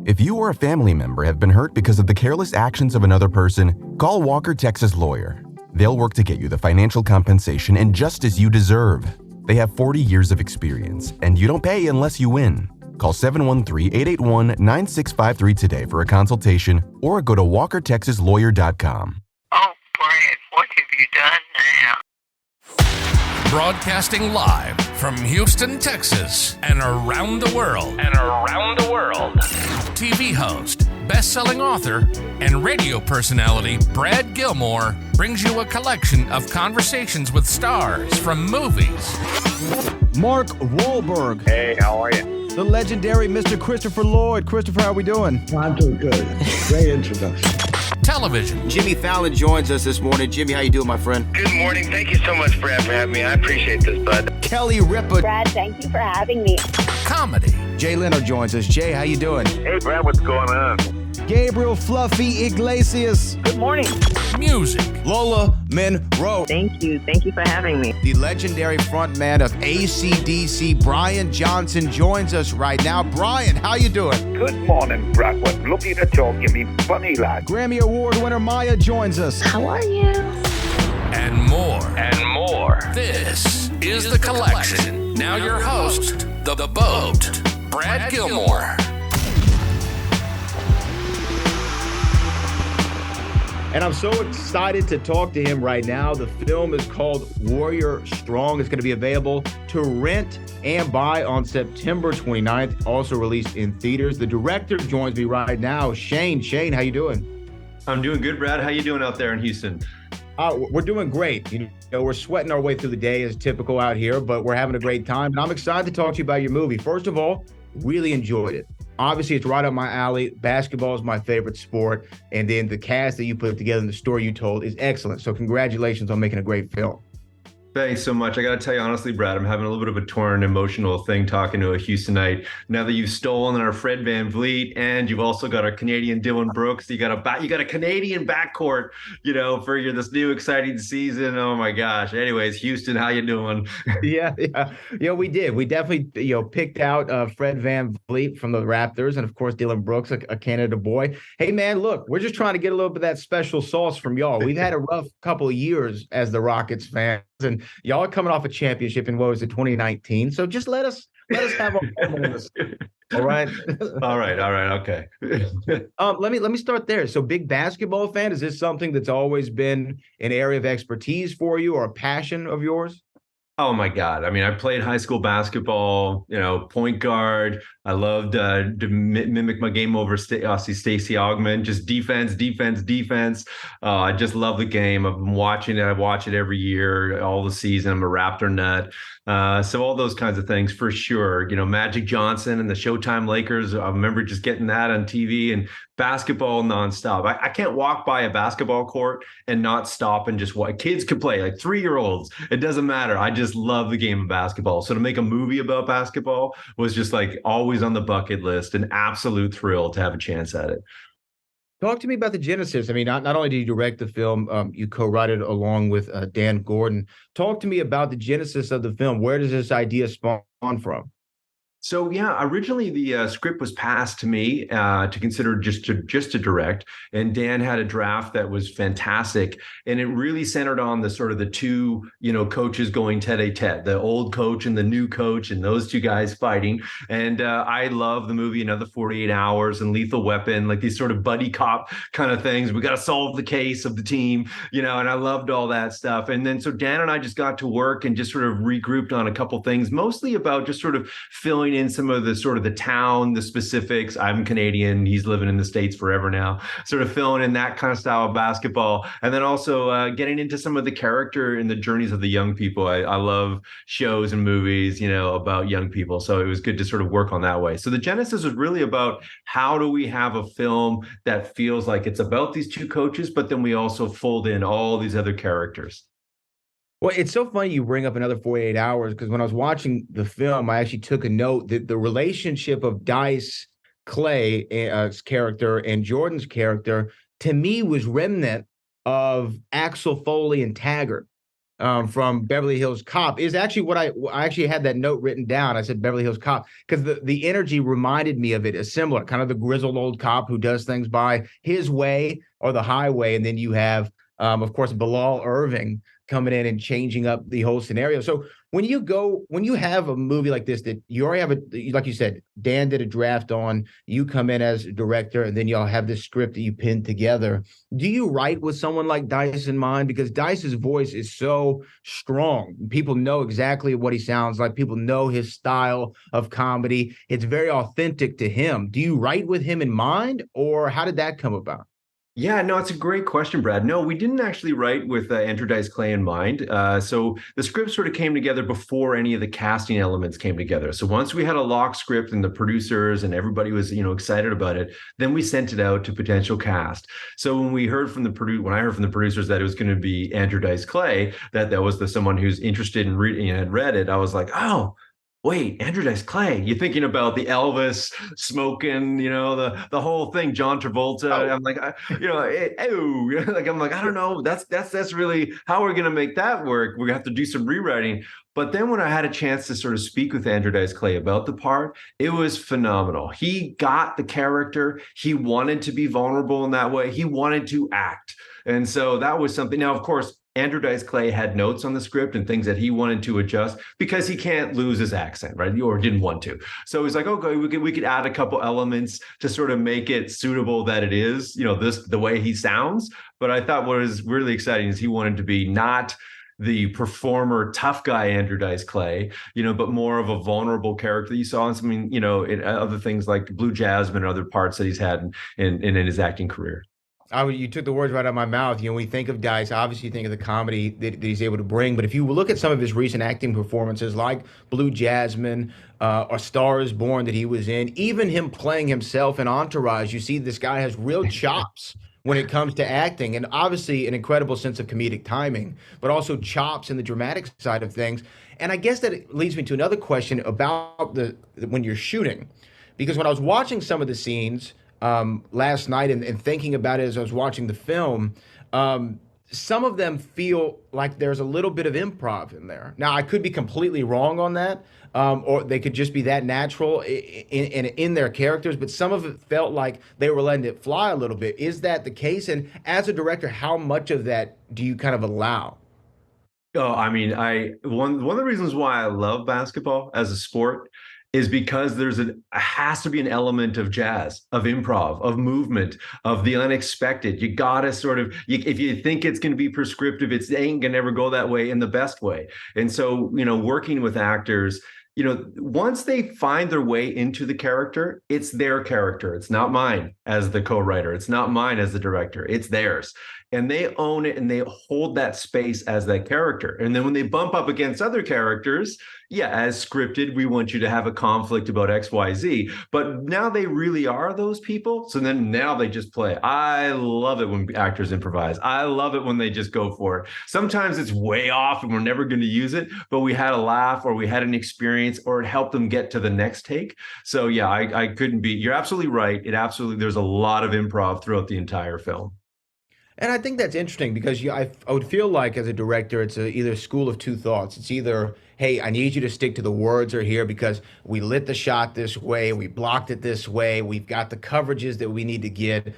If you or a family member have been hurt because of the careless actions of another person, call Walker, Texas Lawyer. They'll work to get you the financial compensation and justice you deserve. They have 40 years of experience, and you don't pay unless you win. Call 713-881-9653 today for a consultation or go to walkertexaslawyer.com. Oh, Brad, what have you done now? Broadcasting live from Houston, Texas, and around the world. TV host, best-selling author, and radio personality Brad Gilmore brings you a collection of conversations with stars from movies. Mark Wahlberg. Hey, how are you? The legendary Mr. Christopher Lloyd. Christopher, how are we doing? I'm doing good. Great introduction. Television. Jimmy Fallon joins us this morning. Jimmy, how you doing, my friend? Good morning. Thank you so much, Brad, for having me. I appreciate this, bud. Kelly Ripa. Brad, thank you for having me. Comedy. Jay Leno joins us. Jay, how you doing? Hey, Brad, what's going on? Gabriel Fluffy Iglesias. Good morning. Music. Lola Monroe. Thank you. Thank you for having me. The legendary frontman of AC/DC, Brian Johnson, joins us right now. Brian, how you doing? Good morning, Brad. What looking to talk to me, funny lad. Grammy Award winner Maya joins us. How are you? And more. This is The Collection. Now your host, The Boat, Brad Gilmore. And I'm so excited to talk to him right now. The film is called Warrior Strong. It's going to be available to rent and buy on September 29th, also released in theaters. The director joins me right now, Shane. Shane, how you doing? I'm doing good, Brad. How you doing out there in Houston? We're doing great. You know, we're sweating our way through the day as typical out here, but we're having a great time. And I'm excited to talk to you about your movie. First of all, really enjoyed it. Obviously, it's right up my alley. Basketball is my favorite sport. And then the cast that you put together and the story you told is excellent. So congratulations on making a great film. Thanks so much. I got to tell you honestly, Brad, I'm having a little bit of a torn emotional thing talking to a Houstonite. Now that you've stolen our Fred VanVleet and you've also got our Canadian Dylan Brooks, you got a Canadian backcourt, for this new exciting season. Oh my gosh. Anyways, Houston, how you doing? Yeah, we did. We definitely, picked out Fred VanVleet from the Raptors and of course Dylan Brooks, a Canada boy. Hey man, look, we're just trying to get a little bit of that special sauce from y'all. We've had a rough couple of years as the Rockets fans. And y'all are coming off a championship in 2019. So just let us have a moment in this. All right. All right. Okay. Let me start there. So big basketball fan. Is this something that's always been an area of expertise for you or a passion of yours? Oh my God. I mean, I played high school basketball, point guard. I loved to mimic my game over Stacey Augmon, just defense. I just love the game. I've been watching it. I watch it every year, all the season. I'm a Raptor nut. So all those kinds of things for sure. Magic Johnson and the Showtime Lakers. I remember just getting that on TV and basketball nonstop. I can't walk by a basketball court and not stop and just watch. Kids could play, like 3-year-olds. It doesn't matter. I just love the game of basketball. So to make a movie about basketball was just like always on the bucket list, an absolute thrill to have a chance at it. Talk to me about the genesis. I mean, not only did you direct the film, you co-wrote it along with Dan Gordon. Talk to me about the genesis of the film. Where does this idea spawn from? So yeah, originally the script was passed to me to consider just to direct, and Dan had a draft that was fantastic, and it really centered on the sort of the two coaches going tete-a-tete, the old coach and the new coach, and those two guys fighting. And I love the movie Another 48 Hours and Lethal Weapon, like these sort of buddy cop kind of things. We got to solve the case of the team, and I loved all that stuff. And then so Dan and I just got to work and just sort of regrouped on a couple things, mostly about just sort of filling in some of the sort of the town, the specifics. I'm Canadian. He's living in the States forever now, sort of filling in that kind of style of basketball. And then also getting into some of the character and the journeys of the young people. I love shows and movies, about young people. So it was good to sort of work on that way. So the genesis was really about how do we have a film that feels like it's about these two coaches, but then we also fold in all these other characters. Well, it's so funny you bring up Another 48 Hours, because when I was watching the film, I actually took a note that the relationship of Dice Clay's character and Jordan's character, to me, was remnant of Axel Foley and Taggart. from Beverly Hills Cop is actually what I actually had that note written down. I said Beverly Hills Cop because the energy reminded me of it, a similar kind of the grizzled old cop who does things by his way or the highway. And then you have, of course, Bilal Irving coming in and changing up the whole scenario. So when you have a movie like this that you already have like you said, Dan did a draft on, you come in as a director, and then y'all have this script that you pinned together. Do you write with someone like Dice in mind? Because Dice's voice is so strong. People know exactly what he sounds like. People know his style of comedy. It's very authentic to him. Do you write with him in mind, or how did that come about? Yeah, no, it's a great question, Brad. No, we didn't actually write with Andrew Dice Clay in mind. So the script sort of came together before any of the casting elements came together. So once we had a lock script and the producers and everybody was, excited about it, then we sent it out to potential cast. So when I heard from the producers that it was going to be Andrew Dice Clay, that was someone who's interested in reading and had read it, I was like, oh. Wait, Andrew Dice Clay, you're thinking about the Elvis smoking, the whole thing, John Travolta. Oh. I'm like, I'm like, I don't know. That's really how we're going to make that work. We have to do some rewriting. But then when I had a chance to sort of speak with Andrew Dice Clay about the part, it was phenomenal. He got the character. He wanted to be vulnerable in that way. He wanted to act. And so that was something. Now, of course, Andrew Dice Clay had notes on the script and things that he wanted to adjust because he can't lose his accent, right? Or didn't want to. So he's like, okay, we could add a couple elements to sort of make it suitable that it is, the way he sounds. But I thought what was really exciting is he wanted to be not the performer, tough guy Andrew Dice Clay, but more of a vulnerable character that you saw in something, in other things like Blue Jasmine and other parts that he's had in his acting career. You took the words right out of my mouth. When we think of Dice, obviously you think of the comedy that he's able to bring. But if you look at some of his recent acting performances, like Blue Jasmine or Star is Born that he was in, even him playing himself in Entourage, you see this guy has real chops when it comes to acting, and obviously an incredible sense of comedic timing, but also chops in the dramatic side of things. And I guess that leads me to another question about when you're shooting, because when I was watching some of the scenes last night and thinking about it as I was watching the film, some of them feel like there's a little bit of improv in there. Now, I could be completely wrong on that, or they could just be that natural in their characters, but some of it felt like they were letting it fly a little bit. Is that the case? And as a director, how much of that do you kind of allow? Oh, I mean, one of the reasons why I love basketball as a sport is because has to be an element of jazz, of improv, of movement, of the unexpected. You gotta sort of, if you think it's going to be prescriptive, it ain't gonna ever go that way in the best way. And so, working with actors, once they find their way into the character, it's their character. It's not mine as the co-writer. It's not mine as the director. It's theirs. And they own it and they hold that space as that character. And then when they bump up against other characters, yeah, as scripted, we want you to have a conflict about X, Y, Z. But now they really are those people. So then now they just play. I love it when actors improvise. I love it when they just go for it. Sometimes it's way off and we're never going to use it, but we had a laugh or we had an experience or it helped them get to the next take. So yeah, I couldn't be, you're absolutely right. There's a lot of improv throughout the entire film. And I think that's interesting because I would feel like as a director, it's either a school of two thoughts. It's either, hey, I need you to stick to the words are here because we lit the shot this way, we blocked it this way, we've got the coverages that we need to get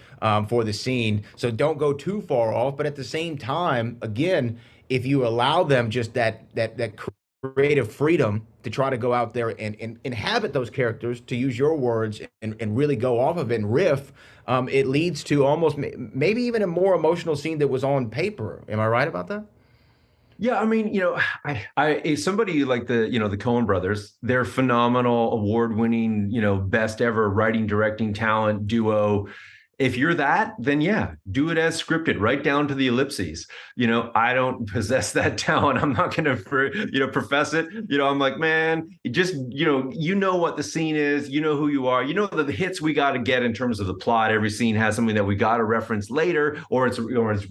for the scene. So don't go too far off. But at the same time, again, if you allow them just that creative freedom to try to go out there and inhabit those characters, to use your words, and really go off of it and riff, it leads to almost maybe even a more emotional scene that was on paper. Am I right about that? Yeah, I mean, I somebody like the Coen brothers, they're phenomenal, award-winning, best ever writing, directing talent duo. If you're that, then yeah, do it as scripted, right down to the ellipses. I don't possess that talent. I'm not going to, profess it. I'm like, man, just, what the scene is, who you are, the hits we got to get in terms of the plot. Every scene has something that we got to reference later, or it's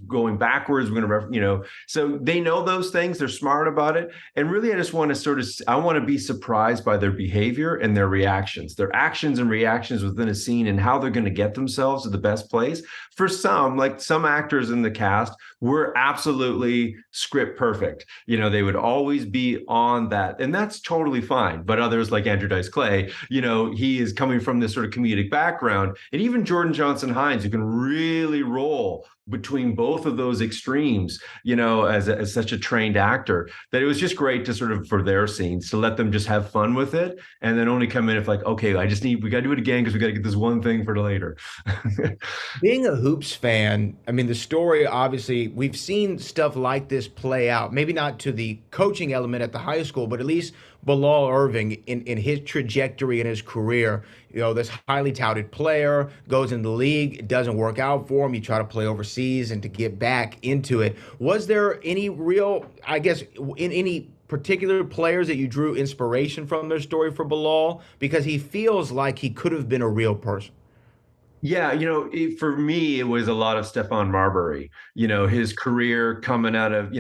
going backwards. We're going to, so they know those things. They're smart about it. And really, I just want to I want to be surprised by their behavior and their reactions, their actions and reactions within a scene and how they're going to get themselves to the the best place. For some, like some actors in the cast were absolutely script perfect. They would always be on that, and that's totally fine. But others like Andrew Dice Clay, he is coming from this sort of comedic background, and even Jordan Johnson Hines, who can really roll between both of those extremes, as such a trained actor, that it was just great to sort of, for their scenes, to let them just have fun with it, and then only come in if like, okay, we got to do it again because we got to get this one thing for later. Being a Hoops fan, I mean, the story, obviously, we've seen stuff like this play out, maybe not to the coaching element at the high school, but at least Bilal Irving in his trajectory in his career, this highly touted player goes in the league, it doesn't work out for him. You try to play overseas and to get back into it. Was there any real, I guess, in any particular players that you drew inspiration from their story for Bilal? Because he feels like he could have been a real person. Yeah, for me, it was a lot of Stephon Marbury, his career coming out of,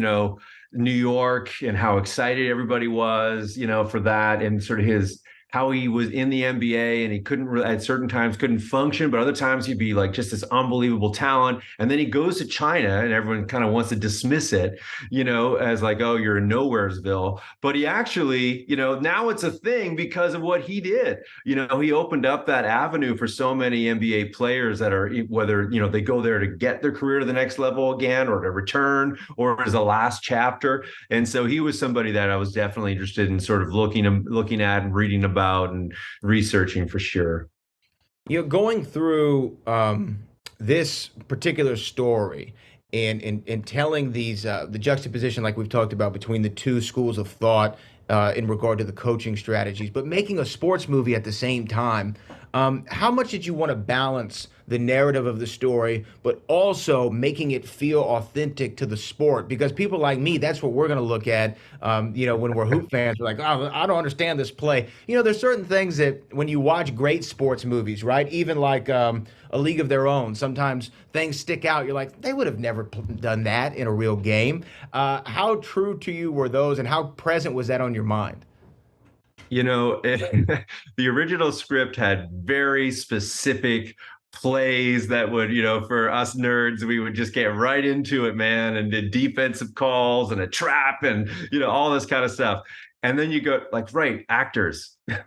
New York, and how excited everybody was, for that, and sort of how he was in the NBA, and he couldn't at certain times couldn't function, but other times he'd be like just this unbelievable talent. And then he goes to China, and everyone kind of wants to dismiss it, as like, oh, you're in Nowheresville. But he actually, now it's a thing because of what he did. He opened up that avenue for so many NBA players that are, whether, they go there to get their career to the next level again, or to return, or as a last chapter. And so he was somebody that I was definitely interested in sort of looking at and reading about and researching for sure. Going through this particular story and telling these the juxtaposition, like we've talked about, between the two schools of thought in regard to the coaching strategies, but making a sports movie at the same time. How much did you want to balance the narrative of the story, but also making it feel authentic to the sport? Because people like me, that's what we're going to look at, when we're Hoop fans. We're like, oh, I don't understand this play. There's certain things that when you watch great sports movies, right, even like A League of Their Own, sometimes things stick out. You're like, they would have never done that in a real game. How true to you were those, and how present was that on your mind? The original script had very specific plays that would, for us nerds, we would just get right into it, man, and did defensive calls and a trap and, all this kind of stuff. And then you go like, right, actors, and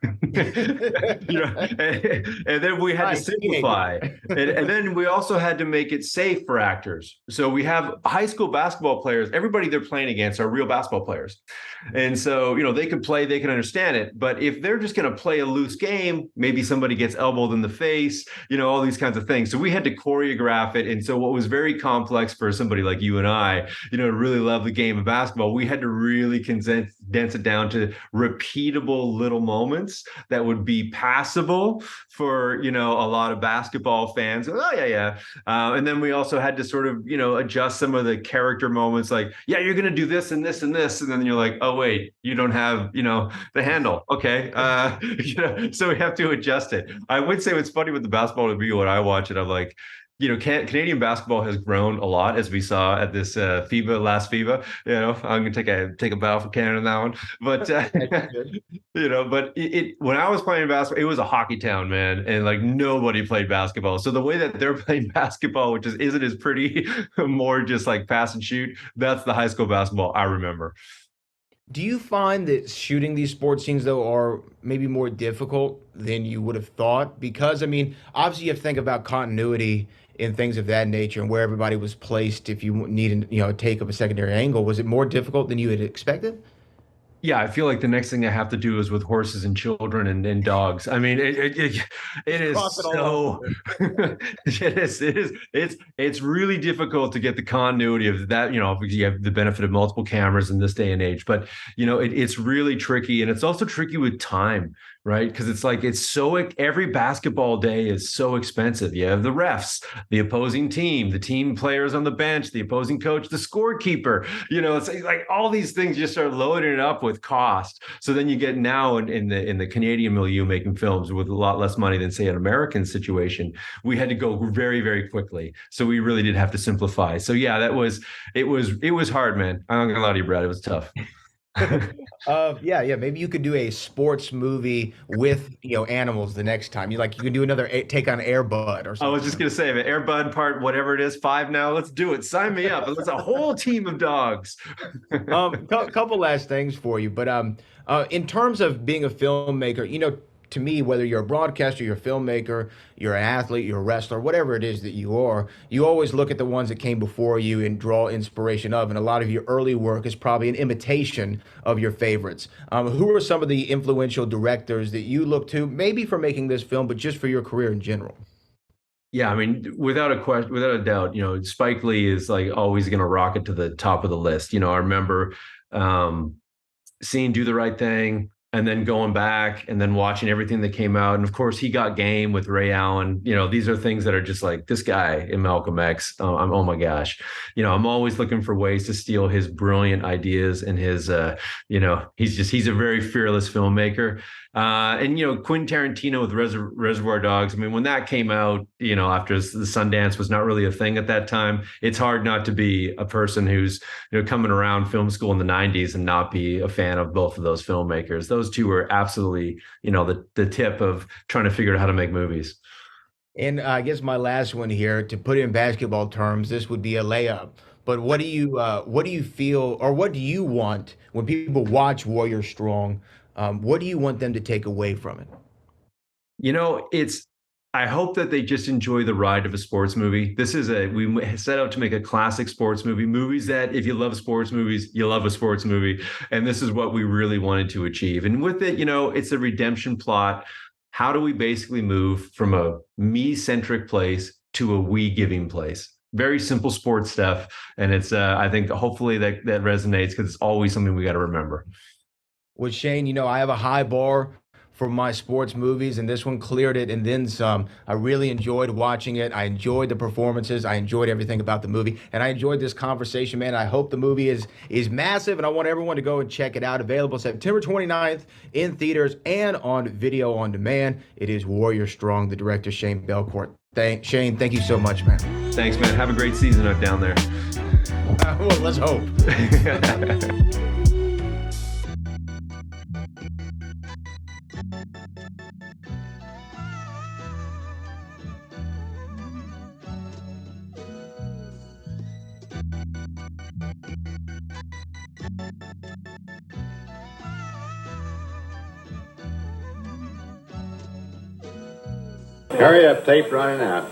then we had to simplify, and then we also had to make it safe for actors. So we have high school basketball players. Everybody they're playing against are real basketball players, and so they can play, they can understand it. But if they're just going to play a loose game, maybe somebody gets elbowed in the face, all these kinds of things. So we had to choreograph it, and so what was very complex for somebody like you and I, to really love the game of basketball, we had to really condense it down to repeatable little moments that would be passable for a lot of basketball fans. Oh yeah. And then we also had to sort of adjust some of the character moments, like, yeah, you're gonna do this and this and this, and then you're like, oh wait, you don't have the handle. Okay. So we have to adjust it. I would say what's funny with the basketball review when I watch it, I'm like, Canadian basketball has grown a lot, as we saw at this last FIBA. I'm going to take a bow for Canada on that one. But but it when I was playing basketball, it was a hockey town, man, and like nobody played basketball. So the way that they're playing basketball, which isn't as pretty, more just like pass and shoot. That's the high school basketball I remember. Do you find that shooting these sports scenes, though, are maybe more difficult than you would have thought? Because, I mean, obviously you have to think about continuity and things of that nature and where everybody was placed if you needed, a take of a secondary angle. Was it more difficult than you had expected? Yeah, I feel like the next thing I have to do is with horses and children and dogs. I mean, it is so it's really difficult to get the continuity of that. You have the benefit of multiple cameras in this day and age, but it's really tricky, and it's also tricky with time, right? Because it's like every basketball day is so expensive. You have the refs, the opposing team, the team players on the bench, the opposing coach, the scorekeeper. It's like all these things just start loading it up with cost. So then you get now in the Canadian milieu making films with a lot less money than say an American situation. We had to go very, very quickly. So we really did have to simplify. So yeah, it was hard, man. I'm not gonna lie to you, Brad. It was tough. Yeah. Maybe you could do a sports movie with animals the next time. You could do another take on Air Bud or I something. was just gonna say, the Air Bud part, whatever it is, 5 now. Let's do it. Sign me up. Let's a whole team of dogs. Couple last things for you, but in terms of being a filmmaker, to me, whether you're a broadcaster, you're a filmmaker, you're an athlete, you're a wrestler, whatever it is that you are, you always look at the ones that came before you and draw inspiration of. And a lot of your early work is probably an imitation of your favorites. Who are some of the influential directors that you look to, maybe for making this film, but just for your career in general? Yeah, I mean, without a question, without a doubt, Spike Lee is like always going to rocket to the top of the list. I remember seeing Do the Right Thing and then going back and then watching everything that came out. And of course, he got game with Ray Allen. These are things that are just like this guy in Malcolm X. Oh my gosh. I'm always looking for ways to steal his brilliant ideas and his, he's a very fearless filmmaker. And Quentin Tarantino with Reservoir Dogs. I mean, when that came out, after the Sundance was not really a thing at that time, it's hard not to be a person who's coming around film school in the '90s and not be a fan of both of those filmmakers. Those two were absolutely the tip of trying to figure out how to make movies. And I guess my last one here, to put it in basketball terms, this would be a layup. But what do you feel, or what do you want when people watch Warrior Strong? What do you want them to take away from it? I hope that they just enjoy the ride of a sports movie. We set out to make a classic sports movie, movies that if you love sports movies, you love a sports movie. And this is what we really wanted to achieve. And with it, it's a redemption plot. How do we basically move from a me-centric place to a we-giving place? Very simple sports stuff. And it's, I think hopefully that resonates because it's always something we got to remember. Well, Shane, I have a high bar for my sports movies, and this one cleared it and then some. I really enjoyed watching it. I enjoyed the performances. I enjoyed everything about the movie, and I enjoyed this conversation, man. I hope the movie is massive, and I want everyone to go and check it out. Available September 29th in theaters and on video on demand. It is Warrior Strong, the director, Shane Belcourt. Shane, thank you so much, man. Thanks, man. Have a great season up down there. Well, let's hope. Hurry up, tape running out.